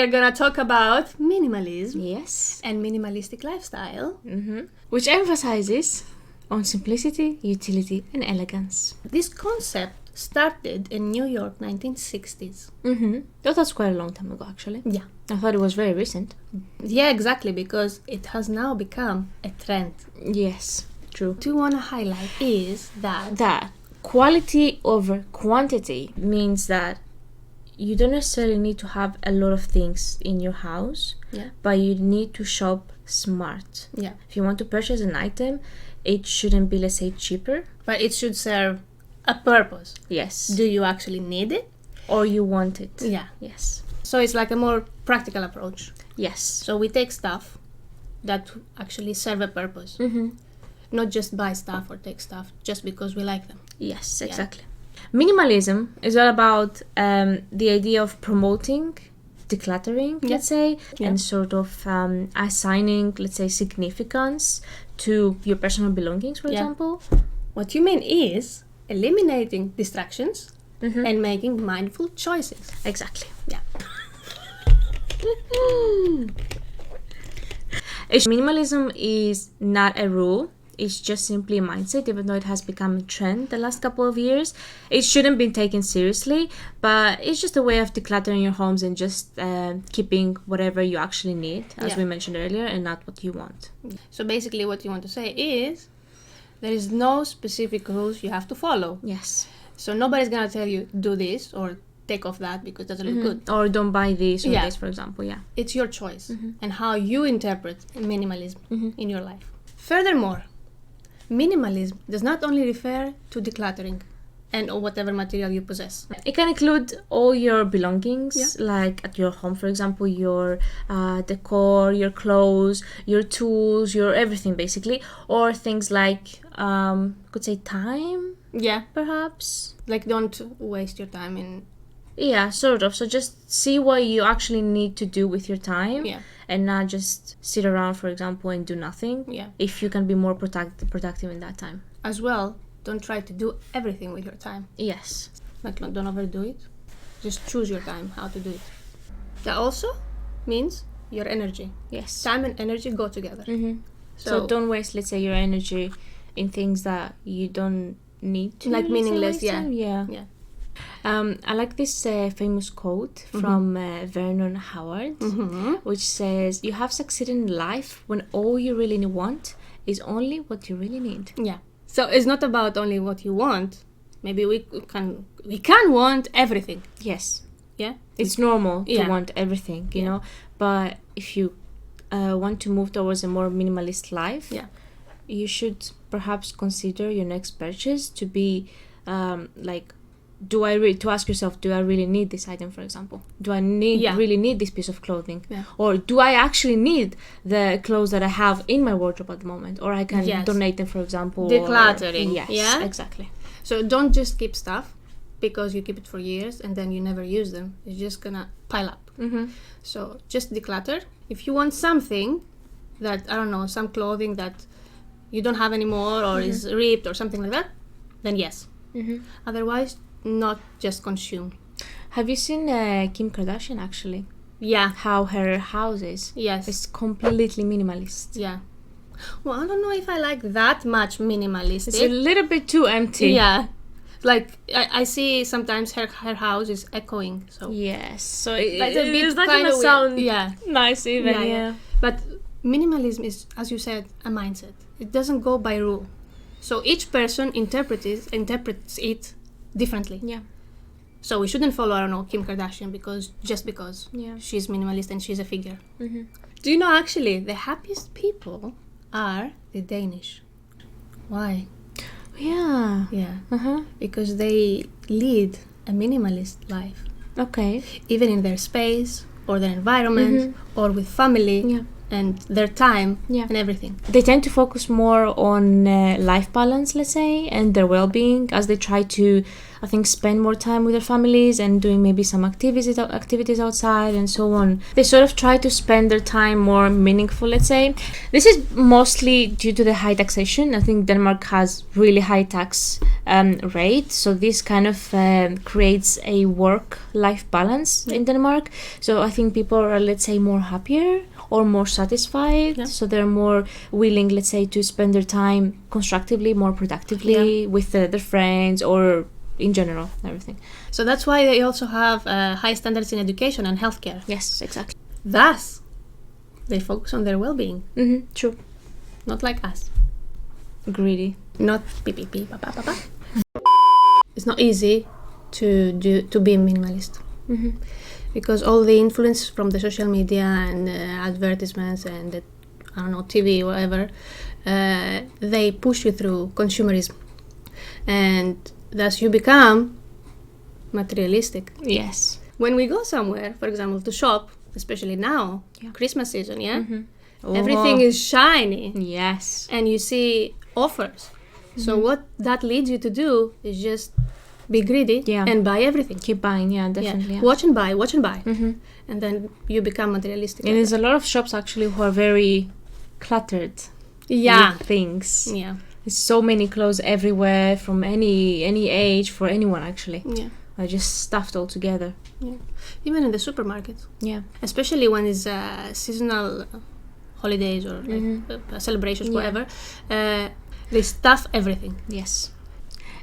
are gonna talk about minimalism. Yes. And minimalistic lifestyle. Which emphasizes on simplicity, utility, and elegance. This concept started in New York, 1960s. That's quite a long time ago, actually. Yeah. I thought it was very recent. Yeah, exactly, because it has now become a trend. Yes, true. What we want to highlight is That quality over quantity means that you don't necessarily need to have a lot of things in your house, but you need to shop smart. Yeah. If you want to purchase an item, it shouldn't be, let's say, cheaper. But it should serve a purpose. Yes. Do you actually need it? Or you want it. Yeah. Yes. So it's like a more practical approach. Yes. So we take stuff that actually serve a purpose. Not just buy stuff or take stuff just because we like them. Yes, exactly. Minimalism is all about the idea of promoting decluttering, let's say, and sort of assigning, let's say, significance to your personal belongings, for example. What you mean is eliminating distractions and making mindful choices. Exactly. Yeah. Minimalism is not a rule. It's just simply a mindset, even though it has become a trend the last couple of years. It shouldn't be taken seriously, but it's just a way of decluttering your homes and just keeping whatever you actually need, as we mentioned earlier, and not what you want. So basically what you want to say is there is no specific rules you have to follow. Yes. So nobody's going to tell you do this or take off that because it doesn't look good. Or don't buy this or this, for example, It's your choice and how you interpret minimalism in your life. Furthermore, minimalism does not only refer to decluttering and or whatever material you possess. It can include all your belongings, like at your home, for example, your decor, your clothes, your tools, your everything basically, or things like, could say time, perhaps. Like don't waste your time in... Yeah, sort of. So just see what you actually need to do with your time and not just sit around, for example, and do nothing. Yeah. If you can be more productive in that time. As well, don't try to do everything with your time. Yes. Like don't overdo it. Just choose your time, how to do it. That also means your energy. Yes. Time and energy go together. So don't waste, let's say, your energy in things that you don't need to. Like meaningless, Yeah. I like this famous quote from Vernon Howard, which says, "You have succeeded in life when all you really want is only what you really need." Yeah. So it's not about only what you want. Maybe we can want everything. Yes. Yeah. It's normal to want everything, you know. But if you want to move towards a more minimalist life, you should perhaps consider your next purchase to be like, to ask yourself, do I really need this item, for example? Do I really need this piece of clothing? Or do I actually need the clothes that I have in my wardrobe at the moment? Or I can donate them, for example. Decluttering. Yes, exactly. So don't just keep stuff because you keep it for years and then you never use them. It's just gonna pile up. So just declutter. If you want something that, I don't know, some clothing that you don't have anymore or is ripped or something like that, then yes. Otherwise, not just consume. Have you seen Kim Kardashian, actually? Yeah. How her house is? Yes. It's completely minimalist. Yeah. Well, I don't know if I like that much minimalistic. It's a little bit too empty. Yeah. Like, I see sometimes her house is echoing. So yes. So it's not going to sound nice even. Yeah. But minimalism is, as you said, a mindset. It doesn't go by rule. So each person interprets it differently. Yeah. So we shouldn't follow, I don't know, Kim Kardashian because she's minimalist and she's a figure. Do you know actually the happiest people are the Danish? Why? Yeah. Because they lead a minimalist life. Okay. Even in their space or their environment or with family. and their time and everything. They tend to focus more on life balance, let's say, and their well-being as they try to, I think, spend more time with their families and doing maybe some activities outside and so on. They sort of try to spend their time more meaningful, let's say. This is mostly due to the high taxation. I think Denmark has really high tax rate, so this kind of creates a work-life balance in Denmark. So I think people are, let's say, more happier or more satisfied, so they're more willing, let's say, to spend their time constructively, more productively with their friends or in general, everything. So that's why they also have high standards in education and healthcare. Yes, exactly. Thus, they focus on their well-being. True. Not like us. Greedy. Not pee. It's not easy to be a minimalist. Because all the influence from the social media and advertisements and the, I don't know, TV, whatever, they push you through consumerism. And thus you become materialistic. Yes. When we go somewhere, for example, to shop, especially now, Christmas season, everything is shiny. Yes. And you see offers. So what that leads you to do is just be greedy and buy everything. Keep buying, definitely. Watch and buy. And then you become materialistic. And there's a lot of shops actually who are very cluttered with things. Yeah. There's so many clothes everywhere from any age for anyone actually. Yeah. Are just stuffed all together. Yeah. Even in the supermarket. Yeah. Especially when it's seasonal holidays or celebrations, whatever. They stuff everything. Yes.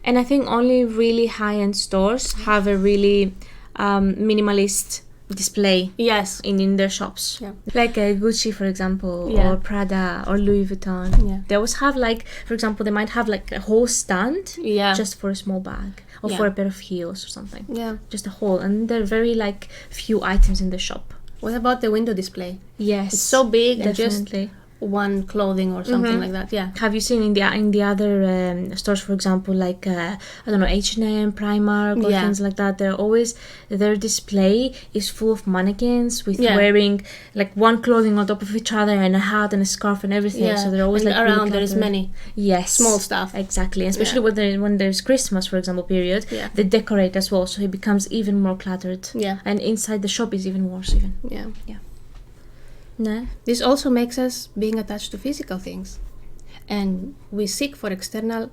And I think only really high-end stores have a really minimalist display in their shops. Yeah. Like Gucci, for example, or Prada or Louis Vuitton. Yeah. They always have, like, for example, they might have like a whole stand just for a small bag or for a pair of heels or something. Yeah. Just a whole. And there are very like few items in the shop. What about the window display? Yes. It's so big definitely. And just one clothing or something like that. Yeah. Have you seen in the other stores, for example, like I don't know, H&M, Primark, or things like that? They're always, their display is full of mannequins with wearing like one clothing on top of each other and a hat and a scarf and everything. Yeah. So they're always and like around really there is many small stuff. Exactly, especially when there's Christmas, for example, period. Yeah. They decorate as well, so it becomes even more cluttered. Yeah. And inside the shop is even worse. Yeah. No. This also makes us being attached to physical things, and we seek for external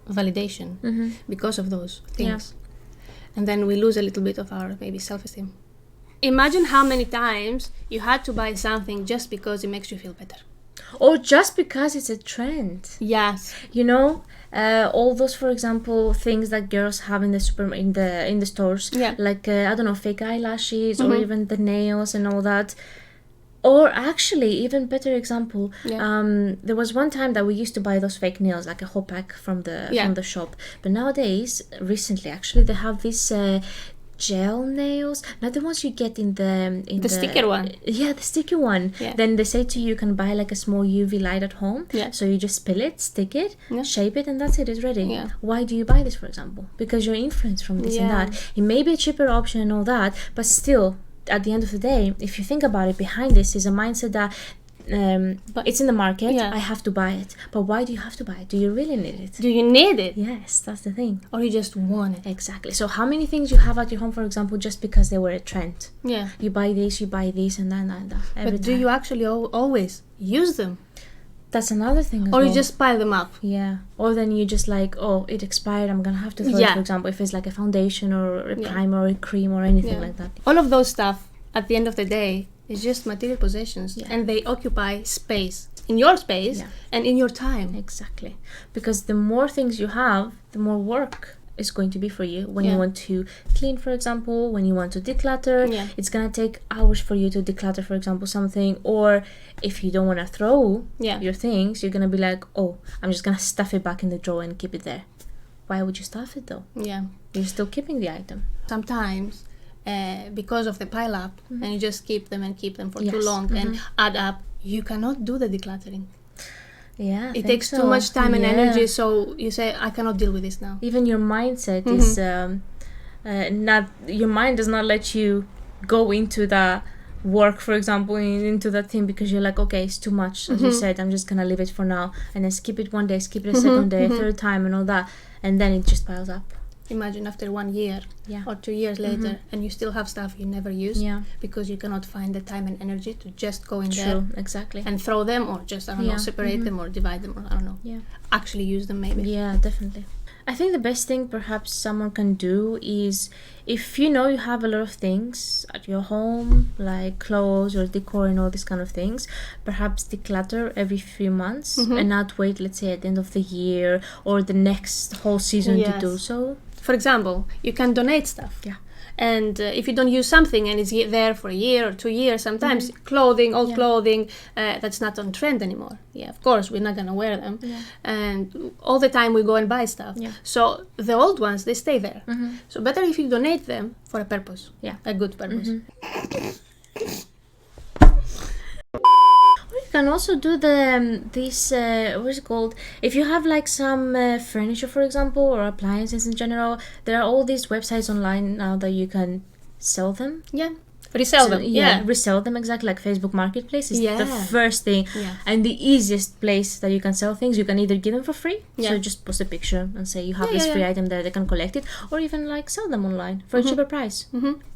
validation because of those things, and then we lose a little bit of our maybe self-esteem. Imagine how many times you had to buy something just because it makes you feel better, or just because it's a trend. Yes, you know, all those, for example, things that girls have in the stores, like I don't know, fake eyelashes or even the nails and all that. Or actually, even better example, there was one time that we used to buy those fake nails, like a whole pack from the shop. But nowadays, recently actually, they have these gel nails, not the ones you get in the sticker one. Yeah, the sticky one. Yeah. Then they say to you, you can buy like a small UV light at home. Yeah. So you just spill it, stick it, shape it, and that's it. It's ready. Yeah. Why do you buy this, for example? Because you're influenced from this and that. It may be a cheaper option and all that, but still, at the end of the day, if you think about it, behind this is a mindset that but it's in the market, I have to buy it. But why do you have to buy it? Do you really need it? Do you need it? Yes, that's the thing. Or you just want it? Exactly. So how many things you have at your home, for example, just because they were a trend? Yeah. You buy this, and that. But do you actually always use them? That's another thing as or well. You just pile them up. Yeah. Or then you just like, oh, it expired, I'm gonna have to throw it, for example, if it's like a foundation or a primer or a cream or anything like that. All of those stuff, at the end of the day, is just material possessions, and they occupy space in your space and in your time. Exactly. Because the more things you have, the more work is going to be for you when you want to clean, for example, when you want to declutter. It's gonna take hours for you to declutter, for example, something. Or if you don't want to throw your things, you're gonna be like, oh, I'm just gonna stuff it back in the drawer and keep it there. Why would you stuff it though? You're still keeping the item. Sometimes because of the pile up, and you just keep them for too long and add up, you cannot do the decluttering. It takes too much time and energy, so you say, I cannot deal with this now. Even your mindset is not, your mind does not let you go into the work, for example, into that thing because you're like, okay, it's too much, as you said, I'm just gonna leave it for now, and then skip it one day, skip it a second day, a third time, and all that, and then it just piles up. Imagine after 1 year or 2 years later, and you still have stuff you never use because you cannot find the time and energy to just go in there exactly and throw them, or just, I don't know, separate them or divide them, or I don't know, actually use them maybe. Yeah, definitely. I think the best thing perhaps someone can do is, if you know you have a lot of things at your home, like clothes or decor and all these kind of things, perhaps declutter every few months and not wait, let's say, at the end of the year or the next whole season to do so. For example, you can donate stuff. Yeah. And if you don't use something and it's there for a year or 2 years, sometimes clothing, old clothing, that's not on trend anymore. Yeah, of course, we're not going to wear them. Yeah. And all the time we go and buy stuff. Yeah. So the old ones, they stay there. So better if you donate them for a purpose. Yeah. A good purpose. You can also do this what's it called, if you have like some furniture, for example, or appliances in general, there are all these websites online now that you can sell them. Resell them. Resell them, exactly, like Facebook Marketplace is the first thing and the easiest place that you can sell things. You can either give them for free, so just post a picture and say you have this free item there, they can collect it, or even like sell them online for a cheaper price,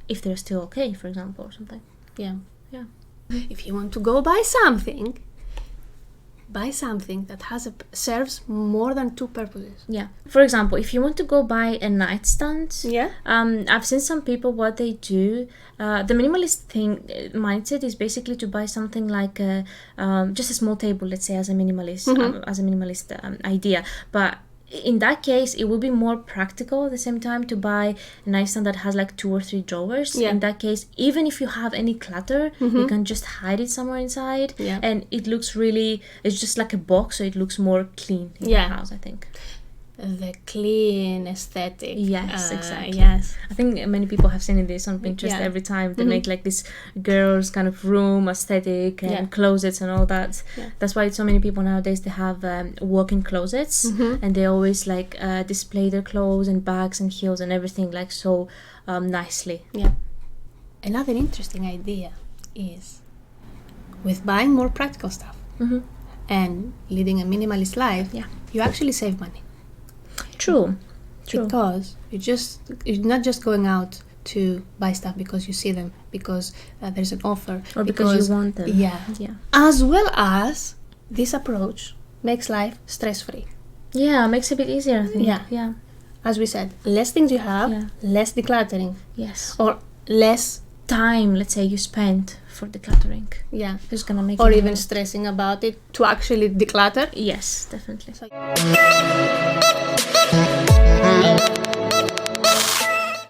if they're still okay, for example, or something. If you want to go buy something that serves more than 2 purposes. For example, if you want to go buy a nightstand, I've seen some people, what they do, the minimalist mindset is basically to buy something like just a small table, let's say, as a minimalist idea. But in that case, it will be more practical at the same time to buy a nightstand that has like 2 or 3 drawers. In that case, even if you have any clutter, you can just hide it somewhere inside, and it looks really, it's just like a box, so it looks more clean in the house, I think. The clean aesthetic. Yes, exactly. Yes, I think many people have seen this on Pinterest. Every time they make like this girls kind of room aesthetic and closets and all that. That's why so many people nowadays, they have walk-in closets, and they always like display their clothes and bags and heels and everything like so nicely. Another interesting idea is, with buying more practical stuff and leading a minimalist life, you actually save money. True. Because you're not just going out to buy stuff because you see them, because there's an offer, or because you want them. As well as this approach makes life stress-free. Makes it a bit easier, I think. As we said, less things you have, less decluttering. Or less time, let's say, you spend for decluttering. It's gonna make or even stressing about it to actually declutter. Yes, definitely. So